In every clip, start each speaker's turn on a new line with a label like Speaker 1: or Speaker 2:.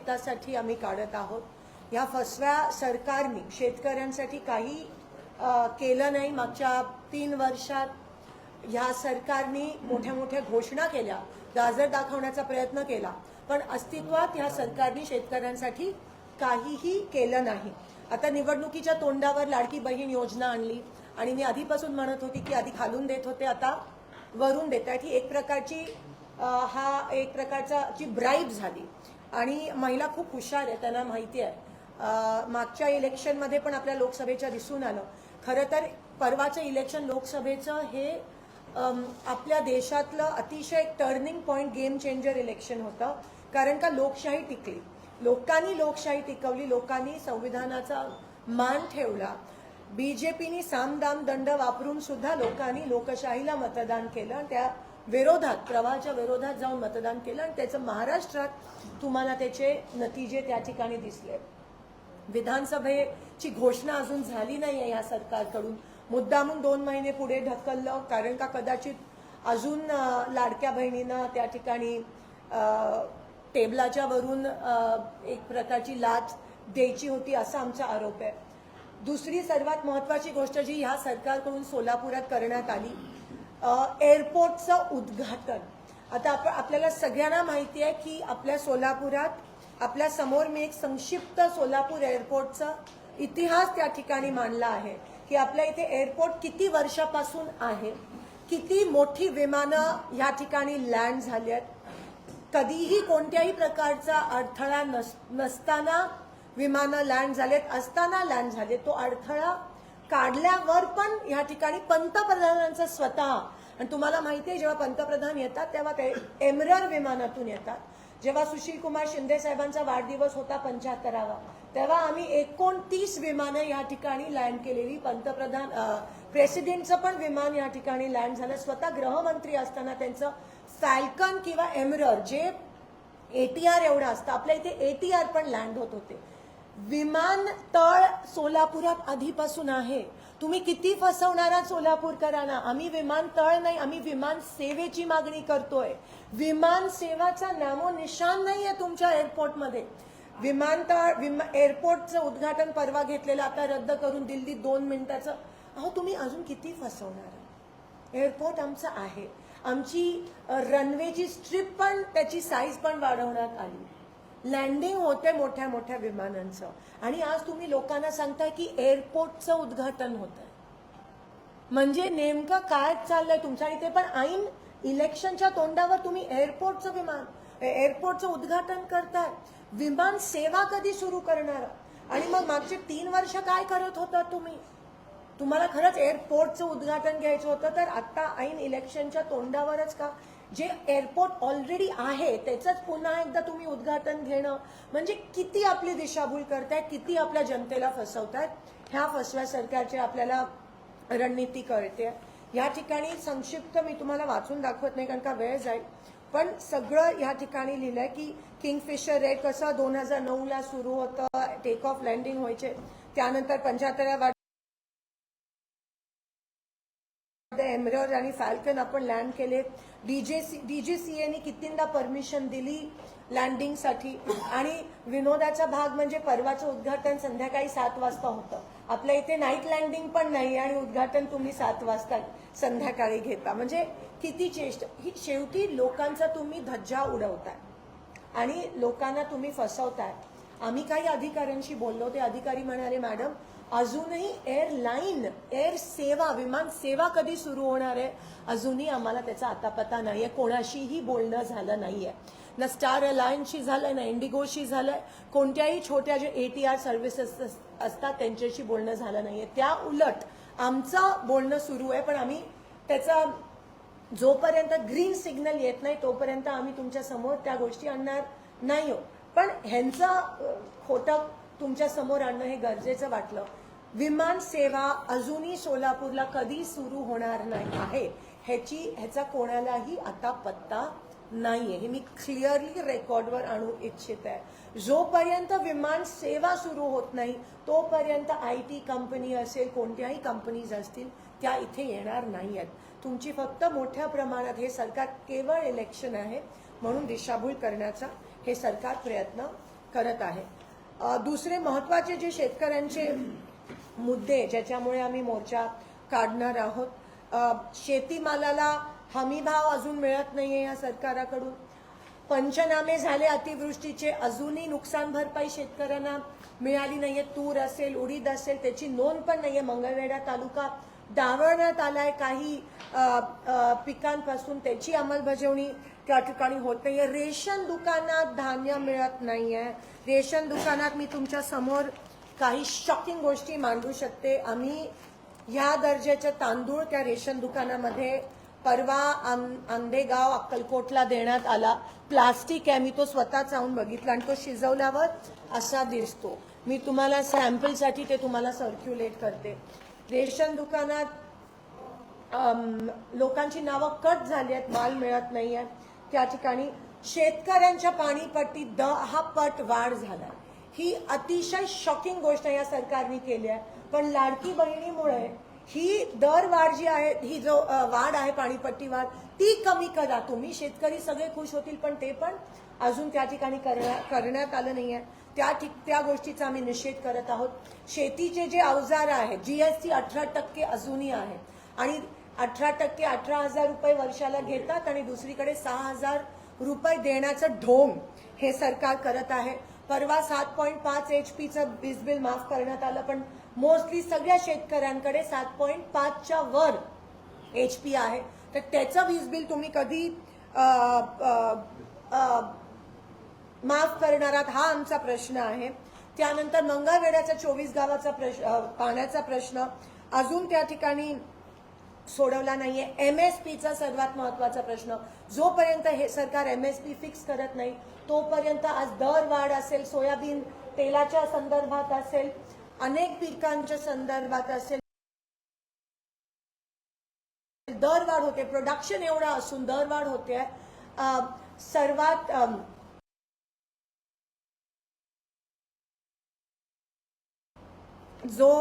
Speaker 1: हितासाठी आम्ही काढत आहोत. या फसव्या सरकारने शेतकऱ्यांसाठी काही केलं नाही. मागच्या 3 वर्षात ह्या सरकारने मोठ्या मोठ्या घोषणा केल्या, गाजर दाखवण्याचा प्रयत्न केला, पण अस्तित्वात ह्या सरकारने शेतकऱ्यांसाठी काहीही केलं नाही. आता निवडणुकीच्या तोंडावर लाडकी बहीण योजना आणली आणि मी आधीपासून म्हणत होती की आधी खालून देत होते, आता वरून देत आहेत. ही एक प्रकारची एक प्रकारची ब्राईब झाली आणि महिला खूप हुशार आहे, त्यांना माहिती आहे. मागच्या इलेक्शनमध्ये पण आपल्या लोकसभेच्या दिसून आलं. खरं तर परवाचं इलेक्शन लोकसभेचं हे आपल्या देशातलं अतिशय एक turning point, game changer election होतं. कारण का लोकशाही टिकली, लोकांनी लोकशाही टिकवली, लोकांनी संविधानाचा मान ठेवला. बीजेपीनी सामदाम दंड वापरून सुद्धा लोकांनी लोकशाहीला मतदान केलं, त्या विरोधात, प्रवाहाच्या विरोधात जाऊन मतदान केलं आणि त्याचं महाराष्ट्रात तुम्हाला त्याचे नतीजे त्या ठिकाणी दिसले. विधानसभेची घोषणा अजून झाली नाहीये या सरकारकडून. मुद्दामून 2 महिने पुढे ढकललं, कारण का कदाचित अजून लाडक्या बहिणींना त्या ठिकाणी टेबलाच्या वरून एक प्रकारची लाच द्यायची होती, असा आमचा आरोप आहे. दुसरी सर्वात महत्त्वाची गोष्ट जी ह्या सरकारकडून सोलापुरात करण्यात आली, एअरपोर्टचं उद्घाटन. आता आपल्याला सगळ्यांना माहिती आहे की आपल्या सोलापुरात, आपल्या समोर मी एक संक्षिप्त सोलापूर एअरपोर्टचा इतिहास त्या ठिकाणी मांडला आहे की आपल्या इथे एअरपोर्ट किती वर्षापासून आहे, किती मोठी विमानं या ठिकाणी लँड झाली आहेत, कधीही कोणत्याही प्रकारचा अडथळा नसताना विमानं लँड झालेत, असताना लँड झाले. तो अडथळा काढल्यावर पण या ठिकाणी पंतप्रधानांचा स्वतः, आणि तुम्हाला माहिती आहे जेव्हा पंतप्रधान येतात तेव्हा ते एमरर विमानातून येतात. जेव्हा सुशीलकुमार शिंदे साहेबांचा वाढदिवस होता 75वा, तेव्हा आम्ही 29 विमानं या ठिकाणी लँड केलेली. प्रेसिडेंटचं पण विमान या ठिकाणी लँड झालं. स्वतः गृहमंत्री असताना त्यांचं फॅल्कन किंवा एमरर जे ATR एवढं असतं, आपल्या इथे ATR पण लँड होत होते. विमानतळ सोलापुरात आधीपासून आहे. तुम्ही किती फसवणारा सोलापूरकरांना. आम्ही विमानतळ नाही, आम्ही विमान सेवेची मागणी करतोय. विमान सेवाचा नामोनिशान नाहीये तुमच्या एअरपोर्टमध्ये. एअरपोर्टचं उद्घाटन परवा घेतलेलं आता रद्द करून दिल्लीत 2 मिनिटाचं. अहो तुम्ही अजून किती फसवणार. एअरपोर्ट आमचं आहे, आमची रनवेची स्ट्रिप पण, त्याची साईज पण वाढवण्यात आली. लँडिंग होते मोठ्या मोठ्या विमानांचं, आणि आज तुम्ही लोकांना सांगताय की एअरपोर्टचं उद्घाटन होत आहे. म्हणजे नेमकं काय चाललंय तुमच्या इथे. पण ऐन इलेक्शनच्या तोंडावर तुम्ही एअरपोर्टचं उद्घाटन करताय. विमान सेवा कधी सुरू करणार. आणि मग मागचे 3 वर्ष काय करत होता तुम्ही. तुम्हाला खरंच एअरपोर्टचं उद्घाटन घ्यायचं होतं तर आता ऐन इलेक्शनच्या तोंडावरच का. जे एअरपोर्ट ऑलरेडी आहे त्याचंच पुन्हा एकदा तुम्ही उद्घाटन घेणं म्हणजे किती आपली दिशाभूल करतायत, किती आपल्या जनतेला फसवतायत. ह्या फसव्या सरकारची आपल्याला रणनीती कळते. या ठिकाणी संक्षिप्त मी तुम्हाला वाचून दाखवत नाही कारण का वेळ जाईल, पण सगळं या ठिकाणी लिहिलंय की किंगफिशर रेड कसं 2009ला सुरू होतं, टेक ऑफ लँडिंग व्हायचे, त्यानंतर 75व्या एमरर आणि फॅल्कन आपण लँड केले. DGCAने कितींदा परमिशन दिली लँडिंगसाठी. आणि विनोदाचा भाग म्हणजे परवाचं उद्घाटन संध्याकाळी 7 वाजता होतं. आपल्या इथे नाईट लँडिंग पण नाही आणि उद्घाटन तुम्ही 7 वाजता संध्याकाळी घेता. म्हणजे किती चेष्टा. ही शेवटी लोकांचा तुम्ही धज्जा उडवताय आणि लोकांना तुम्ही फसवताय. आम्ही काही अधिकाऱ्यांशी बोललो, ते अधिकारी म्हणाले मॅडम अजूनही एअरलाईन, एअर सेवा, विमान सेवा कधी सुरू होणार आहे अजूनही आम्हाला त्याचा आता पत्ता नाहीये. कोणाशीही बोलणं झालं नाहीये, ना स्टार अलायन्सशी झालंय, ना इंडिगोशी झालंय. कोणत्याही छोट्या जे ATR सर्व्हिसेस असतात त्यांच्याशी बोलणं झालं नाहीये. त्या उलट आमचं बोलणं सुरू आहे, पण आम्ही त्याचा जोपर्यंत ग्रीन सिग्नल येत नाही तोपर्यंत आम्ही तुमच्या समोर त्या गोष्टी आणणार नाही हो. पण ह्यांचं खोटं तुमच्या समोर आणणं हे गरजेचं वाटलं. विमान सेवा अजूनही सोलापूरला कधी सुरू होणार नाही आहे ह्याचा कोणालाही आता पत्ता नाहीये. हे मी क्लिअरली रेकॉर्डवर आणू इच्छित आहे. जोपर्यंत विमान सेवा सुरू होत नाही तोपर्यंत IT कंपनी असेल, कोणत्याही कंपनीज असतील त्या इथे येणार नाही आहेत. तुमची फक्त मोठ्या प्रमाणात हे सरकार केवळ इलेक्शन आहे म्हणून दिशाभूल करण्याचा हे सरकार प्रयत्न करत आहे. दुसरे महत्त्वाचे जे शेतकऱ्यांचे मुद्दे ज्याच्यामुळे आम्ही मोर्चा काढणार आहोत, शेतीमालाला हमीभाव अजून मिळत नाहीये या सरकाराकडून. पंचनामे झाले अतिवृष्टीचे, अजूनही नुकसान भरपाई शेतकऱ्यांना मिळाली नाहीये. तूर असेल, उडीद असेल, त्याची नोंद पण नाहीये. मंगळवेढा तालुका डावरण्यात आलाय काही पिकांपासून, त्याची अंमलबजावणी त्या ठिकाणी होत नाहीये. रेशन दुकानात धान्य मिळत नाहीये. रेशन दुकानात मी तुमच्या समोर काही शॉकिंग गोष्टी मांडू शकते. आम्ही ह्या दर्जाचे तांदूळ त्या रेशन दुकानामध्ये परवा आंदेगाव अक्कलकोटला देण्यात आला. प्लास्टिक आहे, मी तो स्वतः चावून बघितला आणि तो शिजवल्यावर असा दिसतो. मी तुम्हाला सॅम्पलसाठी ते तुम्हाला सर्क्युलेट करते. रेशन दुकानात लोकांची नावं कट झाली आहेत, माल मिळत नाही आहे. त्या ठिकाणी शेतकऱ्यांच्या पाणीपट्टीत 10 पट वाढ झाला. ही अतिशय शॉकिंग गोष्ट या सरकारने केली आहे. पण लाडकी बहिणीमुळे ही दरवाढ जी आहे, ही जो वाढ आहे पाणीपट्टी वाढ, ती कमी करा तुम्ही. शेतकरी सगळे खुश होतील, पण ते पण अजून त्या ठिकाणी करण्यात आलं नाहीये. त्या गोष्टीचा आम्ही निषेध करत आहोत. शेतीचे जे अवजार आहेत, जीएसटी 18% अजूनही आहे आणि 18% 18,000 रुपये वर्षाला घेतात आणि दुसरीकडे 6,000 रुपये देण्याचं ढोंग हे सरकार करत आहे. परवा 7.5 HP वीज बिल माफ करण्यात आलं, पण मोस्टली सगळ्या शेतकऱ्यांकडे 7.5च्या वर HP आहे. तर त्याचं वीज बिल तुम्ही कधी माफ करणार आहात, हा आमचा प्रश्न आहे. त्यानंतर मंगळवेढ्याचा 24 गावाचा पाण्याचा प्रश्न अजून त्या ठिकाणी सोडवला नाहीये. MSPचा सर्वात महत्वाचा प्रश्न, जोपर्यंत हे सरकार MSP फिक्स करत नाही तोपर्यंत आज दरवाढ असेल, सोयाबीन तेलाच्या संदर्भात असेल, अनेक पिकांच्या संदर्भात असेल, दरवाढ होते. प्रोडक्शन एवढा असून दरवाढ होते. सर्वात जो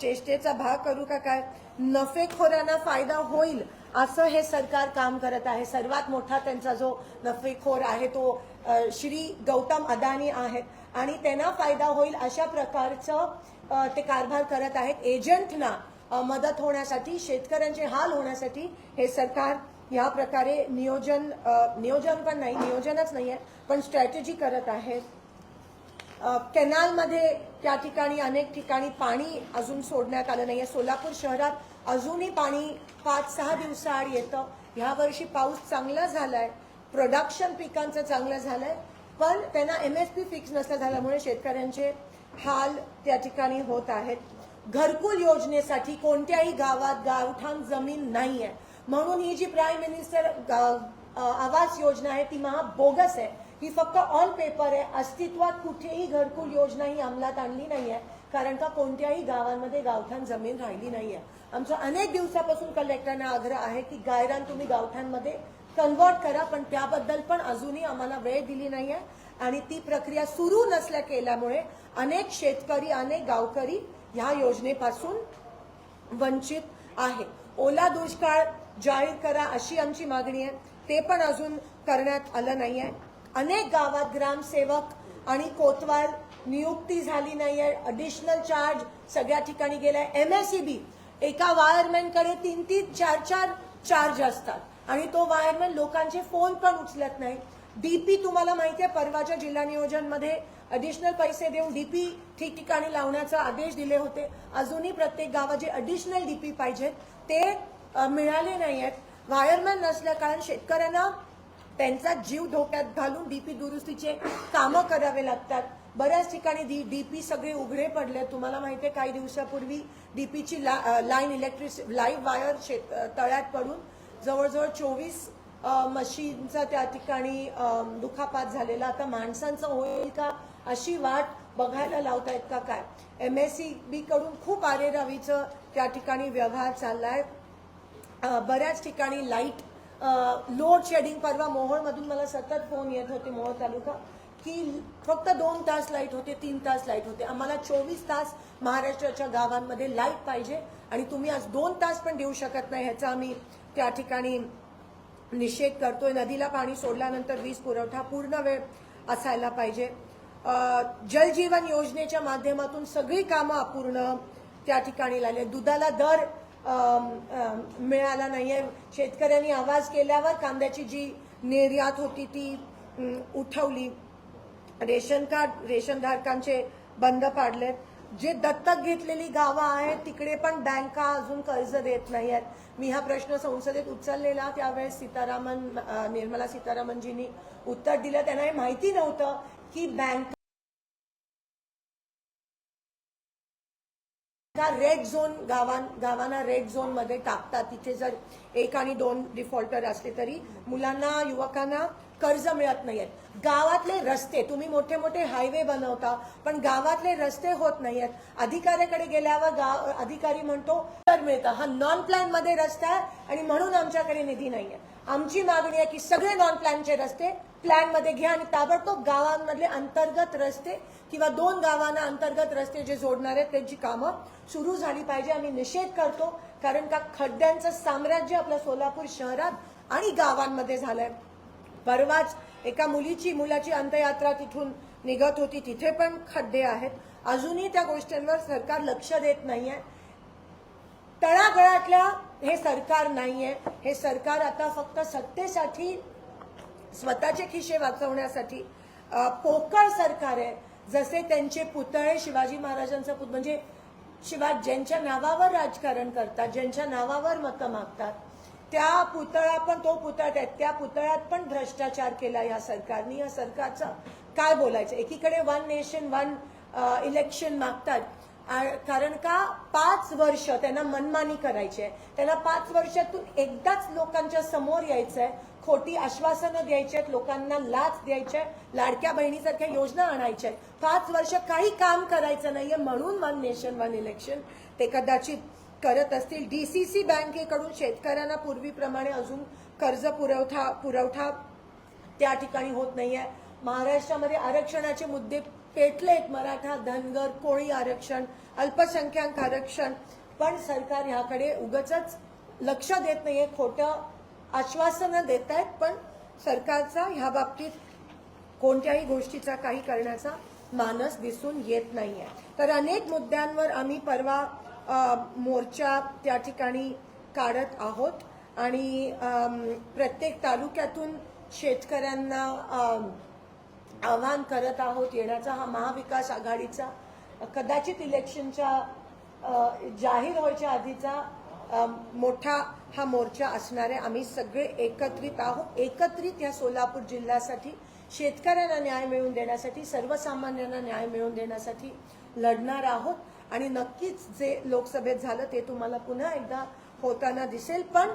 Speaker 1: चेष्टेचा भाग करू का काय, नफेखोरांना फायदा होईल असं हे सरकार काम करत आहे. सर्वात मोठा त्यांचा जो नफेखोर आहे तो श्री गौतम अदानी आहेत आणि त्यांना फायदा होईल अशा प्रकारचं ते कारभार करत आहेत. एजंटना मदत होण्यासाठी, शेतकऱ्यांचे हाल होण्यासाठी हे सरकार या प्रकारे नियोजन पण नाही, नियोजनच नाहीये, पण स्ट्रॅटेजी करत आहे. कॅनलमध्ये त्या ठिकाणी अनेक ठिकाणी पाणी अजून सोडण्यात आलं नाहीये. सोलापूर शहरात अजूनही पाणी 5-6 दिवसाआड येतं. ह्या वर्षी पाऊस चांगला झालाय, प्रोडक्शन पिकांचं चांगलं झालंय, पण त्यांना MSP फिक्स नसल्या झाल्यामुळे शेतकऱ्यांचे हाल त्या ठिकाणी होत आहेत. घरकुल योजनेसाठी कोणत्याही गावात गावठाण जमीन नाहीये, म्हणून ही जी प्राईम मिनिस्टर आवास योजना आहे ती बोगस आहे. ही फक्त ऑन पेपर आहे. अस्तित्वात कुठेही घरकुल योजना ही अंमलात आणली नाहीये, कारण का कोणत्याही गावांमध्ये गावठाण जमीन राहिली नाहीये. आमचा अनेक दिवसापासून कलेक्टरना आग्रह आहे की गायरान तुम्ही गावठाणमध्ये कन्वर्ट करा, पण त्याबद्दल पण अजूनही आम्हाला वेळ दिली नाहीये आणि ती प्रक्रिया सुरू नसल्या केल्यामुळे अनेक शेतकरी, अनेक गावकरी ह्या योजनेपासून वंचित आहे. ओला दुष्काळ जाहीर करा अशी आमची मागणी आहे, ते पण अजून करण्यात आलं नाहीये. अनेक गावात ग्रामसेवक आणि कोतवाल नियुक्ती झाली नाहीये. अडिशनल चार्ज सगळ्या ठिकाणी गेलाय. MSEB एका वायरमॅनकडे 3-4 चार्ज असतात आणि तो वायरमॅन लोकांचे फोन पण उचलत नाही. DP तुम्हाला माहितीये, परवाच्या जिल्हा नियोजन मध्ये अडिशनल पैसे देऊन DP ठिकठिकाणी लावण्याचे आदेश दिले होते. अजूनही प्रत्येक गावात जे अडिशनल DP पाहिजेत ते मिळाले नाहीयेत. वायरमॅन नसल्या कारण शेतकऱ्यांना त्यांचा जीव धोक्यात घालून DP दुरुस्तीचे कामं करावे लागतात. बऱ्याच ठिकाणी DP सगळे उघडे पडले. तुम्हाला माहितीये, काही दिवसापूर्वी DPची लाईन लाईव्ह वायर तळ्यात पडून जवळजवळ 24 मशीनचा त्या ठिकाणी दुखापत झालेला. आता माणसांचं होईल का अशी वाट बघायला लावतायत का काय. MSEB कडून खूप आरेरावीचं त्या ठिकाणी व्यवहार चाललाय. बऱ्याच ठिकाणी लाईट लोड शेडिंग, परवा मोहोळमधून मला सतत फोन येत होते मोहोळ तालुका की फक्त 2 तास लाईट होते, 3 तास लाईट होते. आम्हाला 24 तास महाराष्ट्राच्या गावांमध्ये लाईट पाहिजे आणि तुम्ही आज 2 तास पण देऊ शकत नाही, ह्याचा आम्ही त्या ठिकाणी निषेध करतोय. नदीला पाणी सोडल्यानंतर वीज पुरवठा पूर्ण वेळ असायला पाहिजे. जल जीवन योजनेच्या माध्यमातून सगळी कामं अपूर्ण त्या ठिकाणी लागले. दुधाला दर मिळाला नाहीये. शेतकऱ्यांनी आवाज केल्यावर कांद्याची जी निर्यात होती ती उठवली. रेशनधारकांचे बंद पाडले. जे दत्तक घेतलेली गावं आहेत तिकडे पण बँका अजून कर्ज देत नाहीयेत. मी हा प्रश्न संसदेत उचललेला, त्यावेळेस निर्मला सीतारामनजींनी उत्तर दिलं. त्यांना हे माहिती नव्हतं की बँक रेड झोन गावांना रेड झोन मध्ये टाकतात. तिथे जर 1 आणि 2 डिफॉल्टर असले तरी मुलांना युवकांना कर्ज मिळत नाहीयेत. गावातले रस्ते, तुम्ही मोठे मोठे हायवे बनवता पण गावातले रस्ते होत नाहीयेत. अधिकाऱ्याकडे गेल्यावर अधिकारी म्हणतो तर मिळतं. हा नॉन प्लॅन मध्ये रस्ता आहे आणि म्हणून आमच्याकडे निधी नाहीये. आमची मागणी आहे की सगळे नॉन प्लॅनचे रस्ते प्लॅन मध्ये घ्या आणि ताबडतोब गावांमधले अंतर्गत रस्ते किंवा 2 गावांना अंतर्गत रस्ते जे जोडणार आहेत त्यांची कामं सुरू झाली पाहिजे. आम्ही निषेध करतो कारण का खड्ड्यांचं साम्राज्य आपल्या सोलापूर शहरात आणि गावांमध्ये झालंय. परवाच एका मुलाची अंत्ययात्रा तिथून निघत होती, तिथे पण खड्डे आहेत. अजूनही त्या गोष्टींवर सरकार लक्ष देत नाहीये. तळागाळातल्या हे सरकार नाहीये. हे सरकार आता फक्त सत्तेसाठी, स्वतःचे खिशे वाचवण्यासाठी पोकळ सरकार आहे. जसे त्यांचे पुतळे, शिवाजी महाराजांचा म्हणजे ज्यांच्या नावावर राजकारण करतात, ज्यांच्या नावावर मतं मागतात, त्या पुतळा पण तो पुतळा आहे, त्या पुतळ्यात पण भ्रष्टाचार केला या सरकारने. या सरकारचं काय बोलायचं. एकीकडे 1 नेशन 1 इलेक्शन मागतात कारण का 5 वर्ष त्यांना मनमानी करायची आहे. त्यांना 5 वर्षातून एकदाच लोकांच्या समोर यायचंय, खोटी आश्वासनं द्यायची आहेत, लोकांना लाच द्यायची आहे, लाडक्या बहिणीसारख्या योजना आणायच्या आहेत. 5 वर्ष काही काम करायचं नाहीये म्हणून 1 नेशन 1 इलेक्शन ते कदाचित करत असतील. डीसीसी बँकेकडून शेतकऱ्यांना पूर्वीप्रमाणे अजून कर्ज पुरवठा त्या ठिकाणी होत नाहीये. महाराष्ट्रामध्ये आरक्षणाचे मुद्दे पेटलेत. मराठा, धनगर, कोळी आरक्षण, अल्पसंख्याक आरक्षण, पण सरकार ह्याकडे उगाचच लक्ष देत नाहीये. खोटं आश्वासनं देत आहेत पण सरकारचा ह्या बाबतीत कोणत्याही गोष्टीचा काही करण्याचा मानस दिसून येत नाहीये. तर अनेक मुद्द्यांवर आम्ही परवा मोर्चा त्या ठिकाणी काढत आहोत आणि प्रत्येक तालुक्यातून शेतकऱ्यांना आवाहन करत आहोत येण्याचा. हा महाविकास आघाडीचा कदाचित इलेक्शनच्या जाहीर व्हायच्या आधीचा मोठा हा मोर्चा असणार आहे. आम्ही सगळे एकत्रित आहोत. एकत्रित या सोलापूर जिल्ह्यासाठी शेतकऱ्यांना न्याय मिळवून देण्यासाठी, सर्वसामान्यांना न्याय मिळवून देण्यासाठी लढणार आहोत. आणि नक्कीच जे लोकसभेत झालं ते तुम्हाला पुन्हा एकदा होताना दिसेल. पण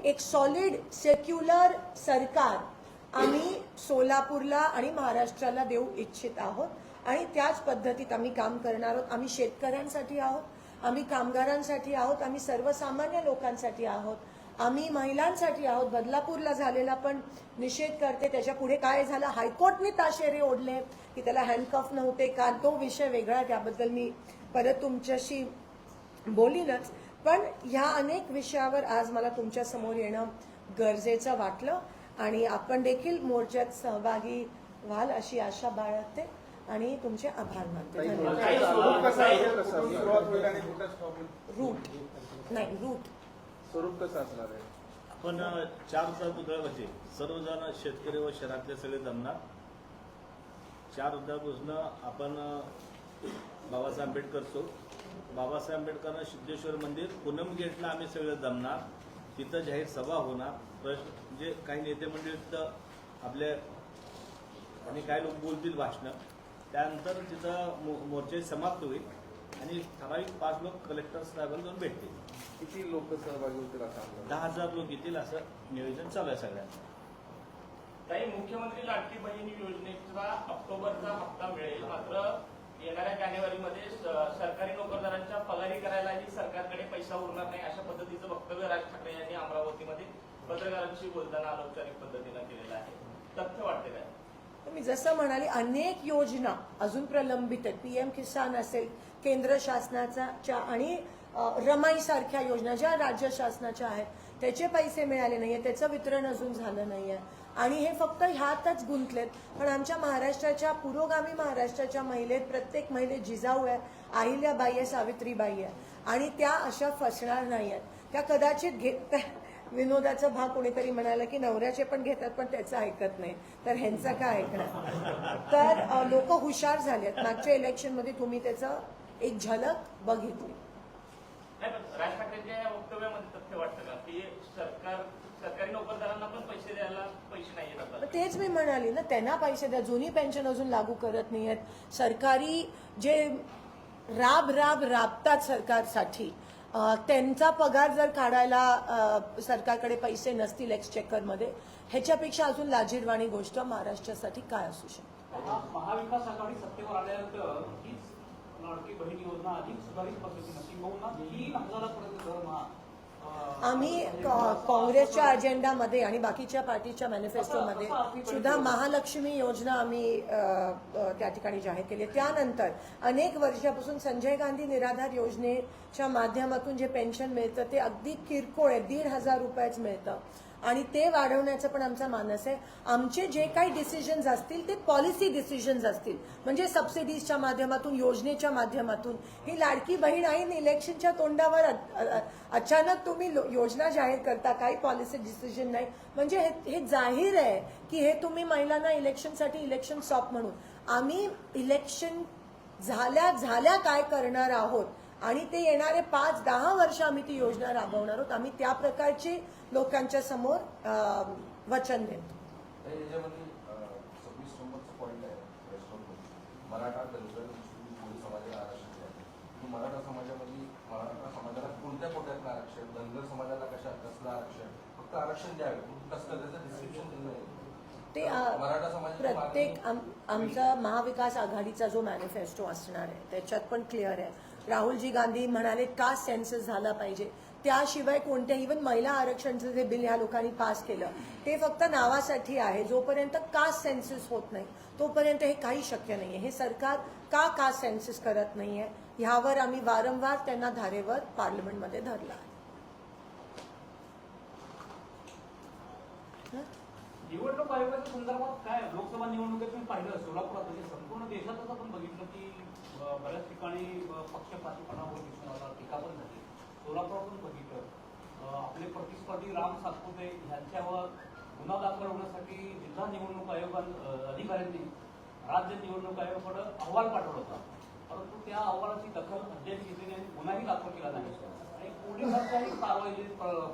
Speaker 1: एक सॉलिड सेक्युलर सरकार आम्ही सोलापूरला आणि महाराष्ट्राला देऊ इच्छित आहोत आणि त्याच पद्धतीत आम्ही काम करणार आहोत. आम्ही शेतकऱ्यांसाठी आहोत, आम्ही कामगारांसाठी आहोत, आम्ही सर्वसामान्य लोकांसाठी आहोत, आम्ही महिलांसाठी आहोत. बदलापूरला झालेला पण निषेध करते. त्याच्या पुढे काय झालं, हायकोर्टने ताशेरे ओढले की त्याला हँडकफ नव्हते का, तो विषय वेगळा, त्याबद्दल मी परत तुमच्याशी बोलीनच. पण ह्या अनेक विषयावर आज मला तुमच्या समोर येणं गरजेचं वाटलं आणि आपण देखील मोर्चात सहभागी व्हाल अशी आशा बाळगते आणि तुमचे आभार मानते. रूट
Speaker 2: स्वरूप कसं असणार आहे.
Speaker 3: पण 4 पुतळ्यावरती सर्वजण शेतकरी व शहरातले सगळे जमणार. 4 आपण बाबासाहेब आंबेडकर चौक, बाबासाहेब आंबेडकर सिद्धेश्वर मंदिर, पूनम गेटला आम्ही सगळे जमणार. तिथं जाहीर सभा होणार. जे काही नेते मंडळी तिथं आपले आणि काही लोक बोलतील भाषणं. त्यानंतर तिथं मोर्चे समाप्त होईल आणि ठराविक 5 लोक कलेक्टर साहेबांना जाऊन भेटतील.
Speaker 2: किती लोक सहभागी होतील असं
Speaker 3: 10,000 लोक येतील असं नियोजन चालू आहे सगळ्यांचं.
Speaker 4: काही मुख्यमंत्री लाडकी बहीण योजनेचा ऑक्टोबरचा हप्ता मिळेल, मात्र येणाऱ्या जानेवारीमध्ये सरकारी नोकरदारांच्या पगारी करायलाही सरकारकडे पैसा उरणार नाही अशा पद्धतीचं वक्तव्य राज ठाकरे यांनी अमरावतीमध्ये पत्रकारांशी बोलताना अनौपचारिक पद्धतीनं केलेलं आहे. तथ्य वाटते काय?
Speaker 1: मी जसं म्हणाले अनेक योजना अजून प्रलंबित आहेत. PM किसान असेल केंद्र शासनाच्या आणि रमाई सारख्या योजना ज्या राज्य शासनाच्या आहेत त्याचे पैसे मिळाले नाहीये, त्याचं वितरण अजून झालं नाहीये. आणि हे फक्त ह्यातच गुंतलेत. पण आमच्या महाराष्ट्राच्या पुरोगामी महाराष्ट्राच्या महिलेत प्रत्येक महिलेत जिजाऊ आहे, अहिल्याबाई आहे, सावित्रीबाई आहे आणि त्या अशा फसणार नाही आहेत. त्या कदाचित विनोदाचा भाग कोणीतरी म्हणाला की नवऱ्याचे पण घेतात पण त्याचं ऐकत नाही, तर ह्यांचं काय ऐकणार. तर लोक हुशार झालेत. मागच्या इलेक्शनमध्ये तुम्ही त्याचं एक झलक बघितली.
Speaker 4: नाही, पण राज ठाकरेंच्या या वक्तव्यामध्ये तथ्य वाटतं का की सरकारी नोकरदारांना पण पैसे द्यायला पैसे नाही येत आता?
Speaker 1: तेच मी म्हणाली ना, त्यांना पैसे द्या. जुनी पेन्शन अजून लागू करत नाहीयेत. सरकारी जे राबतात सरकारसाठी, त्यांचा पगार जर काढायला सरकारकडे पैसे नसतील एक्सचेकरमध्ये, ह्याच्यापेक्षा अजून लाजिरवाणी गोष्ट महाराष्ट्रासाठी काय असू शकते.
Speaker 5: महाविकास आघाडी सत्तेवर आल्यानंतर हीच लाडकी बहीण योजना अधिक सुधारित पद्धतीने किंबहुना 3,000पर्यंत दरमहा
Speaker 1: आम्ही काँग्रेसच्या अजेंडामध्ये आणि बाकीच्या पार्टीच्या मॅनिफेस्टोमध्ये सुद्धा महालक्ष्मी योजना आम्ही त्या ठिकाणी जाहीर केली. त्यानंतर अनेक वर्षापासून संजय गांधी निराधार योजनेच्या माध्यमातून जे पेन्शन मिळतं ते अगदी किरकोळ आहे, 1,500 रुपयाच मिळतं आणि ते वाढवण्याचं पण आमचा मानस आहे. आमचे जे काही डिसिजन्स असतील ते पॉलिसी डिसिजन्स असतील, म्हणजे सबसिडीजच्या माध्यमातून, योजनेच्या माध्यमातून. ही लाडकी बहीण आहे, इलेक्शनच्या तोंडावर अचानक तुम्ही योजना जाहीर करता, काही पॉलिसी डिसिजन नाही, म्हणजे हे जाहीर आहे की हे तुम्ही महिलांना इलेक्शनसाठी इलेक्शन स्टॉप म्हणून. आम्ही इलेक्शन झाल्या काय करणार आहोत आणि ते येणारे 5-10 वर्ष आम्ही ती योजना राबवणार आहोत. आम्ही त्या प्रकारचे लोकांच्या समोर वचन देतो.
Speaker 2: याच्यामध्ये 26 नंबरचा पॉईंट आहे रेस्टॉरंटमध्ये, मराठा दलित कोळी समाजाला आरक्षण द्यावे. मराठा समाजाला कोणत्या कोट्यातलं आरक्षण, धनगर समाजाला कसलं आरक्षण, फक्त आरक्षण द्यावे, कसलं त्याचं डिस्क्रिप्शन दिलं नाही.
Speaker 1: ते
Speaker 2: मराठा समाजाच्या
Speaker 1: प्रत्येक आमचा महाविकास आघाडीचा जो मॅनिफेस्टो असणार आहे त्याच्यात पण क्लिअर आहे. राहुलजी गांधी म्हणाले कास्ट सेन्सस झाला पाहिजे, त्याशिवाय कोणत्या इव्हन महिला आरक्षणचं जे बिल ह्या लोकांनी पास केलं ते फक्त नावासाठी आहे. जोपर्यंत कास्ट सेन्सस होत नाही तोपर्यंत हे काही शक्य नाहीये. हे सरकार का कास्ट सेन्सस करत नाहीये ह्यावर आम्ही वारंवार त्यांना धारेवर पार्लमेंटमध्ये धरला आहे.
Speaker 5: निवडणूक आयोगाच्या संदर्भात काय लोकसभा निवडणुकीत मी पाहिलं सोलापुरात, म्हणजे संपूर्ण देशातच आपण बघितलं की बऱ्याच ठिकाणी पक्षपातीपणावर दिसून आला, टीका पण झाली. सोलापुरातून बघितलं आपले प्रतिस्पर्धी राम सातपुते यांच्यावर गुन्हा दाखल होण्यासाठी जिल्हा निवडणूक अधिकाऱ्यांनी राज्य निवडणूक आयोगाकडे अहवाल पाठवला होता, परंतु त्या अहवालाची दखल अद्याप घेतली नाही, गुन्हाही दाखल केला नाही आणि पोलिसांच्याही कारवाई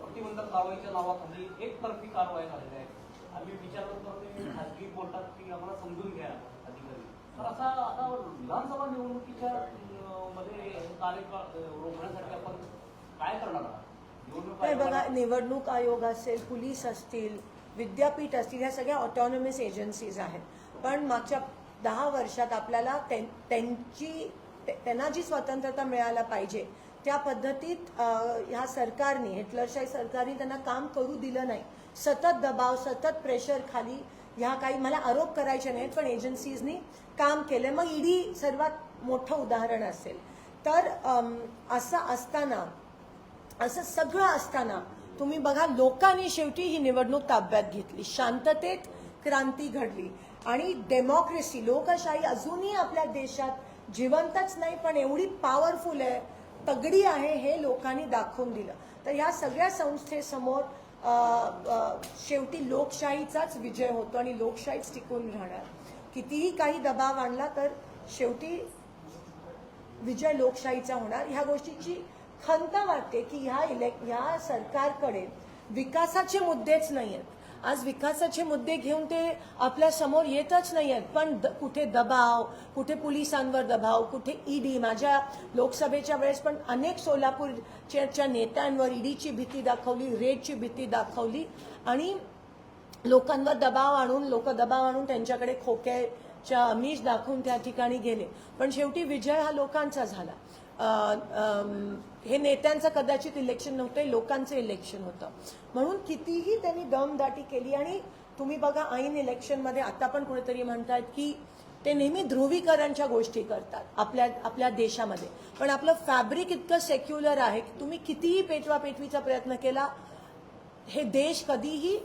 Speaker 5: प्रतिबंधक कारवाईच्या नावाखाली एकतर्फी कारवाई झालेली आहे. आम्ही विचारलं तर ते खासगी बोलतात की आम्हाला समजून घ्या अधिकारी. तर असा आता विधानसभा निवडणुकीच्या मध्ये कार्यकाळ रोखण्यासाठी आपण काय करणार आहात?
Speaker 1: नाही बघा, निवडणूक आयोग असेल, पोलीस असतील, विद्यापीठ असतील, ह्या सगळ्या ऑटोनॉमस एजन्सीज आहेत. पण मागच्या 10 वर्षात आपल्याला त्यांना जी स्वतंत्रता मिळायला पाहिजे त्या पद्धतीत ह्या सरकारने, हिटलरशाही सरकारने त्यांना काम करू दिलं नाही. सतत दबाव, सतत प्रेशर खाली ह्या काही मला आरोप करायचे नाहीत पण एजन्सीजनी काम केले. मग ईडी सर्वात मोठं उदाहरण असेल. तर असं सगळं असताना तुम्ही बघा, लोकांनी शेवटी ही निवडणूक ताब्यात घेतली, शांततेत क्रांती घडली आणि डेमोक्रेसी, लोकशाही अजूनही आपल्या देशात जिवंतच नाही पण एवढी पॉवरफुल आहे, तगडी आहे, हे लोकांनी दाखवून दिलं. तर ह्या सगळ्या संस्थेसमोर शेवटी लोकशाहीचाच विजय होतो आणि लोकशाहीच टिकून राहणार. कितीही काही दबाव आणला तर शेवटी विजय लोकशाहीचा होणार. ह्या गोष्टीची खंत वाटते की ह्या सरकारकडे विकासाचे मुद्देच नाही आहेत. आज विकासाचे मुद्दे घेऊन ते आपल्या समोर येतच नाही आहेत, पण कुठे दबाव, कुठे पोलिसांवर दबाव, कुठे ईडी. माझ्या लोकसभेच्या वेळेस पण अनेक सोलापूरच्या नेत्यांवर ईडीची भीती दाखवली, रेडची भीती दाखवली आणि लोकांवर दबाव आणून त्यांच्याकडे खोक्याच्या आमिष दाखवून त्या ठिकाणी गेले. पण शेवटी विजय हा लोकांचा झाला. हे नेत्यांचं कदाचित इलेक्शन नव्हतं, लोकांचं इलेक्शन होतं. म्हणून कितीही त्यांनी दमदाटी केली आणि तुम्ही बघा ऐन इलेक्शनमध्ये आता पण कुणीतरी म्हणतात की ते नेहमी ध्रुवीकरणच्या गोष्टी करतात आपल्या देशामध्ये. पण आपलं फॅब्रिक इतकं सेक्युलर आहे की तुम्ही कितीही पेटवापेटवीचा प्रयत्न केला हे देश कधीही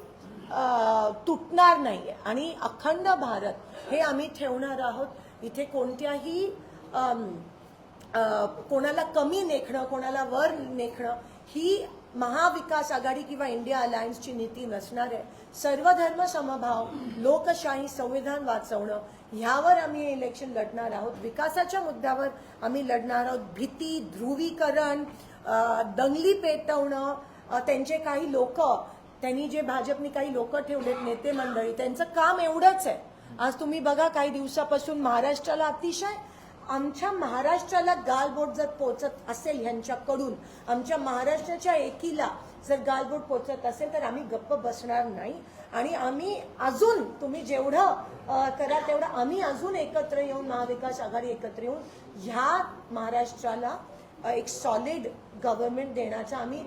Speaker 1: तुटणार नाहीये आणि अखंड भारत हे आम्ही ठेवणार आहोत. इथे कोणत्याही कोणाला कमी नेखणं, कोणाला वर नेखणं ही महाविकास आघाडी किंवा इंडिया अलायन्सची नीती नसणार आहे. सर्वधर्म समभाव, लोकशाही, संविधान वाचवणं ह्यावर आम्ही हे इलेक्शन लढणार आहोत. विकासाच्या मुद्द्यावर आम्ही लढणार आहोत. भीती, ध्रुवीकरण, दंगली पेटवणं, त्यांचे काही लोक, त्यांनी जे भाजपनी काही लोक ठेवलेत नेते मंडळी, त्यांचं काम एवढंच आहे. आज तुम्ही बघा काही दिवसापासून महाराष्ट्राला अतिशय, आमच्या महाराष्ट्राला गालबोट जर पोचत असेल ह्यांच्याकडून, आमच्या महाराष्ट्राच्या एकीला जर गालबोट पोचत असेल तर आम्ही गप्प बसणार नाही. आणि आम्ही अजून, तुम्ही जेवढं करा तेवढं आम्ही अजून एकत्र येऊन, महाविकास आघाडी एकत्र येऊन ह्या महाराष्ट्राला एक सॉलिड गव्हर्नमेंट देण्याचा आम्ही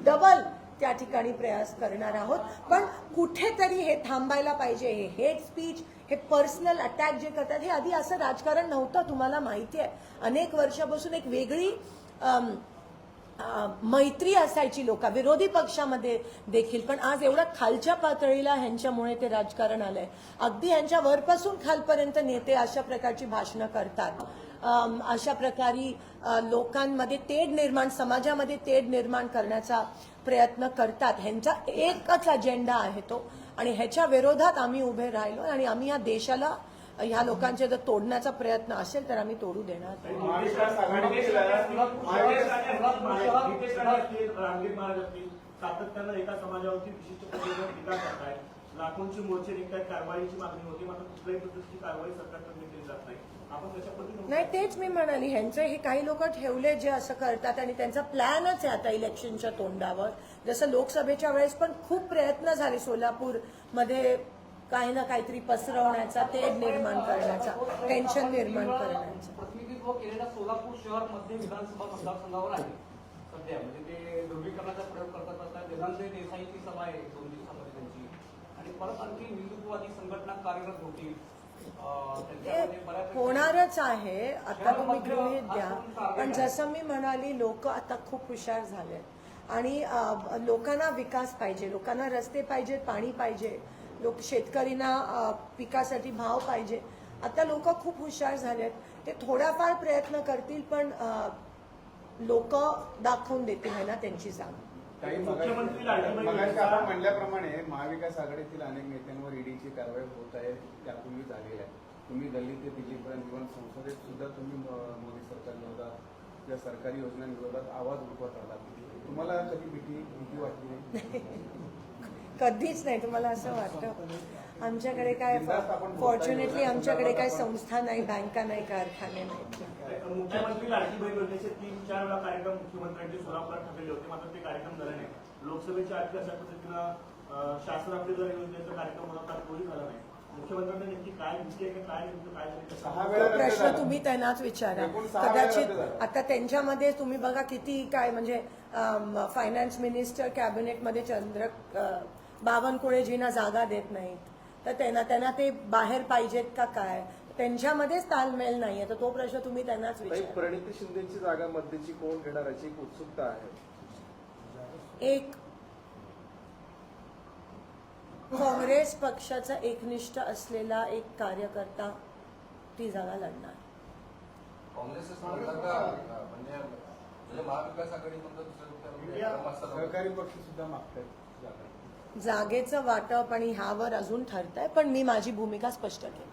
Speaker 1: डबल त्या ठिकाणी प्रयास करणार आहोत. पण कुठेतरी हे थांबायला पाहिजे. हे हेट स्पीच, हे पर्सनल अटॅक जे करतात, हे आधी असं राजकारण नव्हतं, तुम्हाला माहिती आहे. अनेक वर्षापासून एक वेगळी मैत्री असायची लोका विरोधी पक्षामध्ये देखील. पण आज एवढा खालच्या पातळीला ह्यांच्यामुळे ते राजकारण आलंय. अगदी ह्यांच्या वरपासून खालपर्यंत नेते अशा प्रकारची भाषणं करतात, अशा प्रकारे लोकांमध्ये तेढ निर्माण, समाजामध्ये तेढ निर्माण करण्याचा प्रयत्न करतात. ह्यांचा एकच अजेंडा आहे तो, आणि ह्याच्या विरोधात आम्ही उभे राहिलो आणि आम्ही या देशाला, ह्या लोकांचे जर तोडण्याचा प्रयत्न असेल तर आम्ही तोडू देणार.
Speaker 6: सातत्यानं एका समाजावरती विशिष्ट पद्धतीने टीका करताय. लाखोंची मोर्चे निघतात, कारवाईची मागणी होती, मात्र कुठल्याही पद्धतीची कारवाई सरकारकडून केली जात नाही. आपण त्याच्या पद्धतीने
Speaker 1: नाही, तेच मी म्हणाली, ह्यांचे हे काही लोक ठेवले जे असं करतात आणि त्यांचा प्लॅनच आहे आता इलेक्शनच्या तोंडावर. जसं लोकसभेच्या वेळेस पण खूप प्रयत्न झाले सोलापूरमध्ये काही ना काहीतरी पसरवण्याचा, तेढ निर्माण करण्याचा, टेन्शन निर्माण करण्याचा.
Speaker 5: प्रतिनिधित्व केलेल्या सोलापूर शहर मध्य विधानसभा मतदारसंघावर आहे सध्या. म्हणजे ते ध्रुवीकरणाचा प्रयोग करतात असतात. वेदांत देसाईची सभा आहे 2 दिवसामध्ये त्यांची, आणि परत आणखी हिंदुत्ववादी संघटना कार्यरत होती.
Speaker 1: होणारच आहे. आता तुम्ही गृहीत द्या. पण जसं मी म्हणाली, लोक आता खूप हुशार झाले आणि लोकांना विकास पाहिजे, लोकांना रस्ते पाहिजेत, पाणी पाहिजे, लोक शेतकऱ्यांना पिकासाठी भाव पाहिजे. आता लोक खूप हुशार झालेत. ते थोडाफार प्रयत्न करतील पण लोक दाखवून देतील आहे ना त्यांची जागा.
Speaker 6: मुख्यमंत्री लाडकी
Speaker 7: मगाशी आपण म्हणल्याप्रमाणे महाविकास आघाडीतील अनेक नेत्यांवर ईडीची कारवाई होत आहे, त्यापूर्वी झालेली आहे. तुम्ही दिल्ली ते दिल्लीपर्यंत किंवा संसदेत सुद्धा तुम्ही मोदी सरकारविरोधात या सरकारी योजनांविरोधात आवाज उठवत आहात. तुम्हाला कधी भीती वाटली नाही?
Speaker 1: कधीच नाही. तुम्हाला असं वाटतं? आमच्याकडे काय, फॉर्च्युनेटली आमच्याकडे काय संस्था नाही, बँका नाही, कारखाने नाही.
Speaker 6: मुख्यमंत्री लाडकी बहीण योजनेचे 3-4 वेळा कार्यक्रम मुख्यमंत्र्यांचे सोलापुरात ठरलेले होते, मात्र ते कार्यक्रम झाले नाही. लोकसभेच्या आधी अशा पद्धतीनं शासन आपले जर योजनेचा कार्यक्रम होता तोही झाला नाही. मुख्यमंत्र्यांना नेमकी काय भीती आहे, काय
Speaker 1: तो प्रश्न तुम्ही त्यांनाच विचारा. कदाचित आता त्यांच्यामध्ये तुम्ही बघा किती काय, म्हणजे फायनान्स मिनिस्टर कॅबिनेटमध्ये बावनकुळेजींना जागा देत नाहीत, तर त्यांना ते बाहेर पाहिजेत का काय, त्यांच्यामध्येच तालमेल नाहीये. तर तो प्रश्न तुम्ही त्यांनाच विचारा.
Speaker 2: प्रणिती शिंदेची जागा मध्यची कोण घेणार याची एक उत्सुकता आहे.
Speaker 1: एक काँग्रेस पक्षाचा एकनिष्ठ असलेला एक कार्यकर्ता ती जागा लढणार.
Speaker 2: काँग्रेस म्हणजे महाविकास आघाडीमधून
Speaker 7: सहकारी पक्ष सुद्धा मागतात जागा.
Speaker 1: जागेचं वाटप आणि ह्यावर अजून ठरतंय, पण मी माझी भूमिका स्पष्ट केली.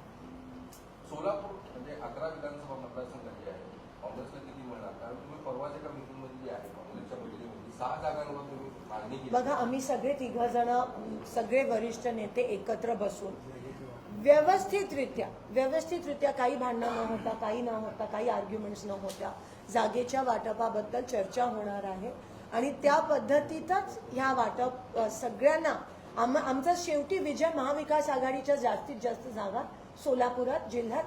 Speaker 2: सोलापूर म्हणजे 11 विधानसभा मतदारसंघ जे आहे, काँग्रेसला किती मिळणार? कारण तुम्ही परवाच्या एका मीटिंगमध्ये जी आहे काँग्रेसच्या बैठकीमध्ये 6 जागांवर तुम्ही मागणी केली.
Speaker 1: बघा, आम्ही सगळे 3 जण, सगळे वरिष्ठ नेते एकत्र बसून व्यवस्थितरित्या काही भांडणं न होता, काही न होता, काही आर्ग्युमेंट्स न होत्या जागेच्या वाटपाबद्दल चर्चा होणार आहे. आणि त्या पद्धतीतच ह्या वाटप सगळ्यांना आमचा शेवटी विजय महाविकास आघाडीच्या जास्तीत जास्त जागा सोलापुरात जिल्ह्यात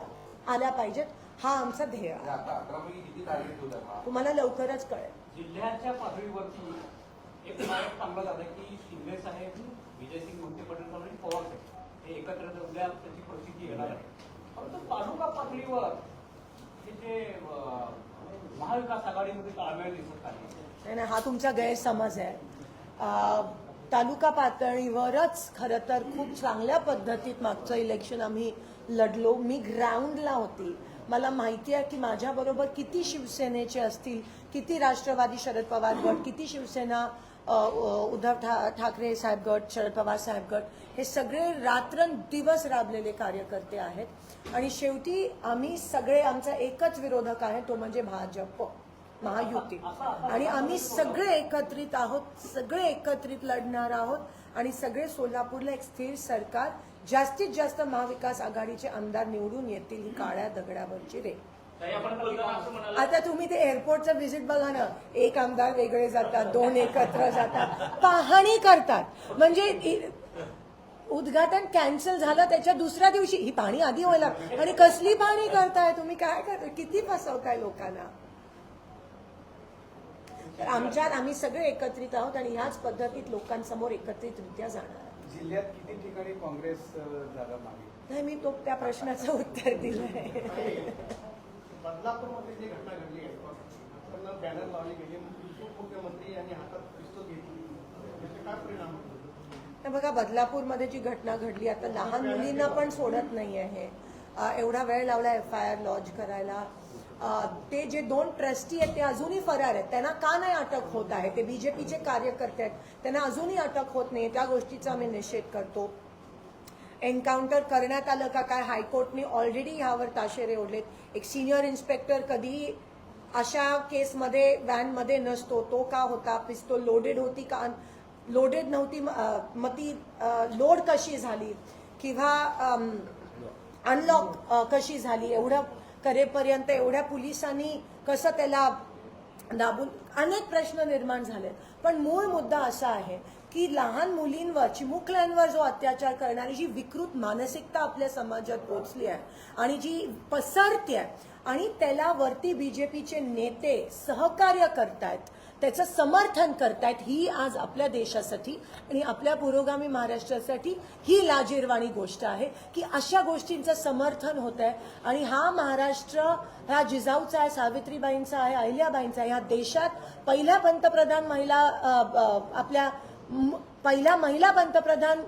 Speaker 1: आल्या पाहिजेत, हा आमचा ध्येय आहे. तुम्हाला लवकरच कळेल.
Speaker 5: जिल्ह्याच्या पातळीवरती एक नायक चांगला झालं की शिंदे साहेब, विजयसिंग मोहिते पाटील साहेब आणि पवार साहेब हे एकत्र उद्या त्याची प्रसिद्धी येणार आहे. परंतु तालुका पातळीवर हे जे महाविकास आघाडीमध्ये ताळमेळ दिसत आहे,
Speaker 1: नाही, हा तुमचा गैरसमज आहे. तालुका पातळीवरच खरं तर खूप चांगल्या पद्धतीत मागचं इलेक्शन आम्ही लढलो. मी ग्राउंडला होती. मला माहिती आहे की माझ्याबरोबर किती शिवसेनेचे असतील, किती राष्ट्रवादी शरद पवार गट, किती शिवसेना उद्धव ठाकरे साहेब गट, शरद पवार साहेब गट, हे सगळे रात्रंदिवस राबलेले कार्यकर्ते आहेत. आणि शेवटी आम्ही सगळे, आमचा एकच विरोधक आहे, तो म्हणजे भाजप, महायुती. आणि आम्ही सगळे एकत्रित आहोत, सगळे एकत्रित लढणार आहोत आणि सगळे सोलापूरला एक स्थिर सरकार, जास्तीत जास्त महाविकास आघाडीचे आमदार निवडून येतील, ही काळ्या दगडावरची रेख.
Speaker 4: ताई, आपण बोलताना असं म्हणाला
Speaker 1: आता तुम्ही ते एअरपोर्टचं व्हिजिट बघा ना, एक आमदार वेगळे जातात, दोन एकत्र जातात, पाहणी करतात. म्हणजे उद्घाटन कॅन्सल झालं त्याच्या दुसऱ्या दिवशी ही पाहणी आधी व्हायला, आणि कसली पाहणी करताय तुम्ही, काय करताय, किती फसवताय लोकांना. तर आमच्यात आम्ही सगळे एकत्रित आहोत आणि ह्याच पद्धतीत लोकांसमोर एकत्रितरित्या जाणार.
Speaker 7: जिल्ह्यात किती ठिकाणी काँग्रेस जागा मागे?
Speaker 1: नाही, मी तो त्या प्रश्नाचं उत्तर दिलंय.
Speaker 6: बदलापूरमध्ये जी घटना घडली आहे, त्यांना बॅनर लावली गेली, उपमुख्यमंत्री यांनी हातात पिस्तूल घेतली, त्याचे काय परिणाम होतो?
Speaker 1: तर बघा, बदलापूरमध्ये जी घटना घडली, आता लहान मुलींना पण सोडत नाही आहे. एवढा वेळ लावला FIR लॉन्च करायला. ते जे 2 ट्रस्टी आहेत ते अजूनही फरार आहेत. त्यांना का नाही अटक होत आहे? ते बीजेपीचे कार्यकर्ते आहेत, त्यांना अजूनही अटक होत नाही. त्या गोष्टीचा आम्ही निषेध करतो. एन्काउंटर करण्यात आलं का काय, हायकोर्टने ऑलरेडी ह्यावर ताशेरे ओढलेत. एक सिनियर इन्स्पेक्टर कधीही अशा केसमध्ये व्हॅनमध्ये नसतो, तो का होता? पिस्तूल लोडेड होती का लोडेड नव्हती, मग ती लोड कशी झाली किंवा अनलॉक कशी झाली, एवढं करेपर्यंत एवढ्या पोलिसांनी कसं त्याला दाबून, अनेक प्रश्न निर्माण झाले. पण मूळ मुद्दा असा आहे की लहान मुलींवर, चिमुकल्यांवर जो अत्याचार करणारी जी विकृत मानसिकता आपल्या समाजात पोचली आहे आणि जी पसरते आहे, आणि त्याला वरती बीजेपीचे नेते सहकार्य करतायत, त्याचं समर्थन करतायत, ही आज आपल्या देशासाठी आणि आपल्या पुरोगामी महाराष्ट्रासाठी ही लाजिरवाणी गोष्ट आहे की अशा गोष्टींचं समर्थन होत आहे. आणि हा महाराष्ट्र हा जिजाऊचा आहे, सावित्रीबाईंचा आहे, अहिल्याबाईंचा आहे. या देशात पहिल्या पंतप्रधान महिला, आपल्या पहिल्या महिला पंतप्रधान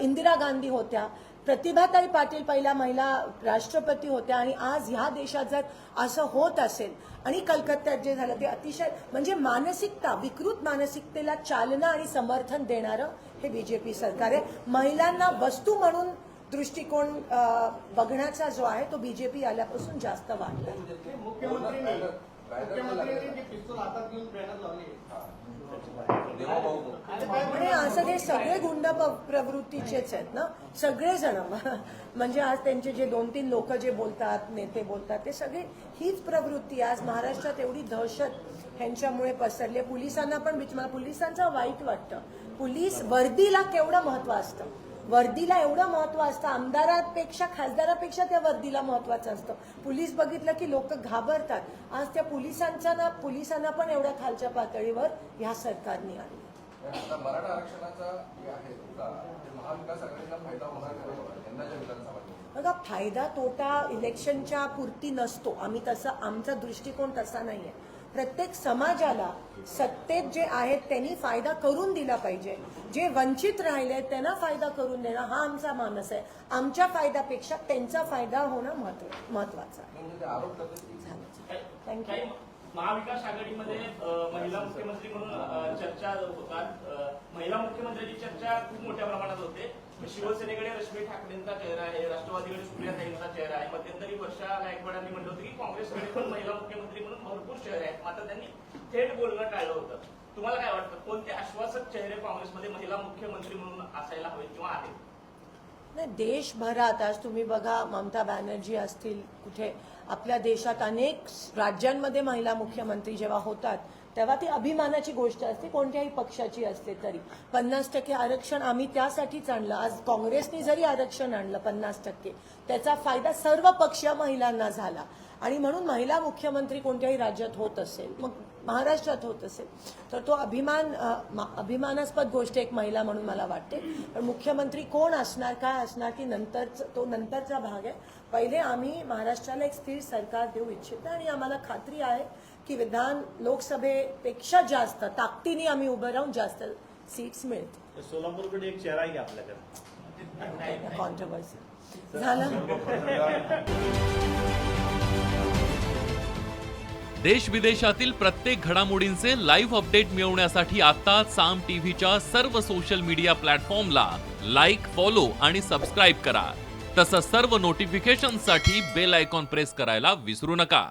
Speaker 1: इंदिरा गांधी होत्या, प्रतिभाताई पाटील पहिल्या महिला राष्ट्रपती होत्या. आणि आज ह्या देशात जर असं होत असेल, आणि कलकत्त्यात जे झालं ते अतिशय, म्हणजे मानसिकता, विकृत मानसिकतेला चालना आणि समर्थन देणारं हे बीजेपी सरकार आहे. महिलांना वस्तू म्हणून दृष्टिकोन बघण्याचा जो आहे तो बीजेपी आल्यापासून जास्त वाढला.
Speaker 6: मुख्यमंत्र्यांनी जी पिस्तूल हातात घेऊन बॅनर लावली,
Speaker 1: आणि असं ते सगळे गुंड प्रवृत्तीचेच आहेत ना, सगळेजण. म्हणजे आज त्यांचे जे 2-3 लोक जे बोलतात, नेते बोलतात, ते सगळे हीच प्रवृत्ती. आज महाराष्ट्रात एवढी दहशत ह्यांच्यामुळे पसरली. पोलिसांना पण मला पोलिसांचं वाईट वाटतं. पोलीस वर्दीला केवढं महत्व असतं, वर्दीला एवढं महत्व असतं, आमदारापेक्षा खासदारापेक्षा त्या वर्दीला महत्वाचं असतं. पोलीस बघितलं की लोक घाबरतात. आज त्या पोलिसांना पण एवढ्या खालच्या पातळीवर ह्या सरकारने आणलं.
Speaker 2: आता मराठा आरक्षणाचा जे आहे तोटा, ते महाविकास आघाडीला फायदा होणार का यंदाच्या विधानसभेत?
Speaker 1: बघा, फायदा तोटा इलेक्शनच्या पुरती नसतो. आम्ही तसं, आमचा दृष्टिकोन तसा नाहीये. प्रत्येक समाजाला सत्तेत जे आहेत त्यांनी फायदा करून दिला पाहिजे. जे वंचित राहिले त्यांना फायदा करून देणं हा आमचा मानस आहे. आमच्या फायद्यापेक्षा त्यांचा फायदा होणं महत्वाचं आहे.
Speaker 2: म्हणजे ते आरोप करतात
Speaker 1: थँक्यू.
Speaker 4: महाविकास आघाडीमध्ये महिला मुख्यमंत्री म्हणून चर्चा होतात. महिला मुख्यमंत्र्यांची चर्चा खूप मोठ्या प्रमाणात होते. शिवसेनेकडे रश्मी ठाकरेंचा चेहरा आहे, राष्ट्रवादीकडे सुप्रियाताईंचा चेहरा आहे. मध्यंतरी वर्षा गायकवाडांनी म्हटलं होतं की काँग्रेसकडे पण महिला मुख्यमंत्री म्हणून भरपूर चेहरे आहेत. मात्र त्यांनी थेट बोलणं टाळलं होतं. तुम्हाला काय वाटतं, कोणते आश्वासक चेहरे काँग्रेसमध्ये महिला मुख्यमंत्री म्हणून असायला हवेत किंवा आहेत?
Speaker 1: नाही, देशभरात आज तुम्ही बघा, ममता बॅनर्जी असतील, कुठे आपल्या देशात अनेक राज्यांमध्ये महिला मुख्यमंत्री जेव्हा होतात तेव्हा ती अभिमानाची गोष्ट असते, कोणत्याही पक्षाची असते तरी. 50% आरक्षण आम्ही त्यासाठीच आणलं. आज काँग्रेसने जरी आरक्षण आणलं 50%, त्याचा फायदा सर्व पक्षीय महिलांना झाला. आणि म्हणून महिला मुख्यमंत्री कोणत्याही राज्यात होत असेल, मग महाराष्ट्रात होत असेल, तर तो अभिमानास्पद गोष्ट एक महिला म्हणून मला वाटते. पण मुख्यमंत्री कोण असणार, काय असणार, की नंतरचा भाग आहे. पहिले आम्ही महाराष्ट्राला एक स्थिर सरकार देऊ इच्छितो आणि आम्हाला खात्री आहे की लोकसभेपेक्षा जास्त ताकदीने आम्ही उभं राहून जास्त सीट्स मिळतील.
Speaker 3: सोलापूरकडे एक चेहरा आहे आपल्याकडे.
Speaker 1: कॉन्ट्रोवर्सी झालं.
Speaker 8: देश विदेशातील प्रत्येक घडामोडींचे लाईव्ह अपडेट मिळवण्यासाठी आता साम टीव्हीच्या सर्व सोशल मीडिया प्लॅटफॉर्मला लाईक, फॉलो आणि सबस्क्राईब करा. तसंच सर्व नोटिफिकेशनसाठी बेल आयकॉन प्रेस करायला विसरू नका.